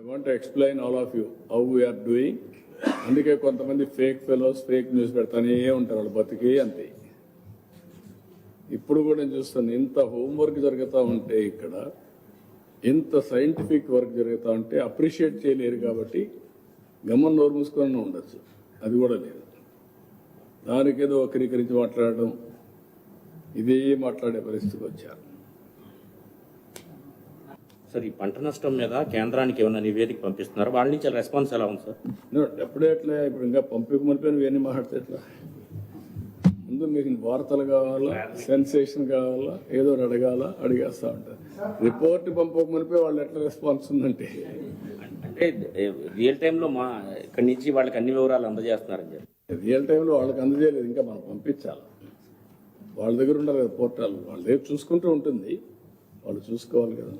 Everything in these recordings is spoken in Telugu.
Want to explain all of you how we're doing. అందుకే కొంతమంది ఫేక్ ఫెలోస్ ఫేక్ న్యూస్ పెడతానే ఉంటారు, వాళ్ళు బతికి అంతే. ఇప్పుడు కూడా నేను చూస్తాను, ఇంత హోంవర్క్ జరుగుతూ ఉంటే ఇక్కడ, ఇంత సైంటిఫిక్ వర్క్ జరుగుతూ ఉంటే అప్రిషియేట్ చేయలేరు కాబట్టి గమ్మని నోరు మూసుకొని ఉండొచ్చు, అది కూడా లేదు. దానికేదో వక్రీకరించి మాట్లాడడం, ఇదే మాట్లాడే పరిస్థితికి వచ్చారు. సార్, ఈ పంట నష్టం మీద కేంద్రానికి ఏమైనా నివేదిక పంపిస్తున్నారు, వాళ్ళ నుంచి రెస్పాన్స్ ఎలా ఉంది సార్? ఎప్పుడే ఎట్లా, ఇప్పుడు ఇంకా పంపిక మనిపోయిన ఇవన్నీ మాట్లాడితే ఎట్లా? ముందు మీకు వార్తలు కావాలా, సెన్సేషన్ కావాలా, ఏదో అడగాల, అడిగేస్తా ఉంటారు. రిపోర్ట్ పంపక మనిపోయి వాళ్ళు ఎట్లా రెస్పాన్స్ ఉందంటే, అంటే రియల్ టైంలో మా ఇక్కడి నుంచి వాళ్ళకి అన్ని వివరాలు అందజేస్తున్నారని చెప్పి. రియల్ టైంలో వాళ్ళకి అందజేయలేదు, ఇంకా మనం పంపించాలి. వాళ్ళ దగ్గర ఉండాలి కదా పోర్టాల్, వాళ్ళ దగ్గర చూసుకుంటూ ఉంటుంది, వాళ్ళు చూసుకోవాలి కదా.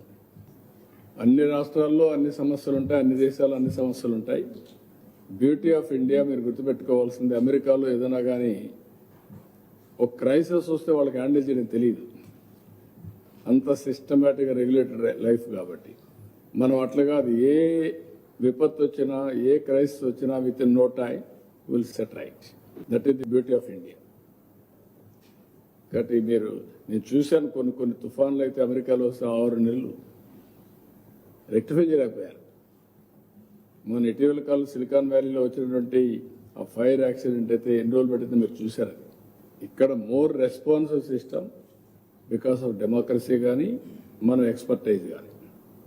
అన్ని రాష్ట్రాల్లో అన్ని సమస్యలు ఉంటాయి, అన్ని దేశాల్లో అన్ని సమస్యలు ఉంటాయి. బ్యూటీ ఆఫ్ ఇండియా మీరు గుర్తుపెట్టుకోవాల్సింది, అమెరికాలో ఏదైనా కానీ ఒక క్రైసిస్ వస్తే వాళ్ళకి హ్యాండిల్ చేయడం తెలియదు, అంత సిస్టమేటిక్గా రెగ్యులేటెడ్ లైఫ్ కాబట్టి. మనం అట్లా కాదు, ఏ విపత్తు వచ్చినా, ఏ క్రైసిస్ వచ్చినా within no time will set right. That is the beauty of India. కాబట్టి నేను చూశాను, కొన్ని తుఫాన్లు అయితే అమెరికాలో వస్తే 6 నెలలు రెక్టిఫై చేయలేకపోయారు. మన ఇటీవల కాలం సిలికాన్ వ్యాలీలో వచ్చినటువంటి ఆ ఫైర్ యాక్సిడెంట్ అయితే ఎన్ని రోజులు పెట్టిందో మీరు చూశారు. ఇక్కడ more responsive system because of democracy కానీ, మన ఎక్స్పర్టైజ్ కానీ.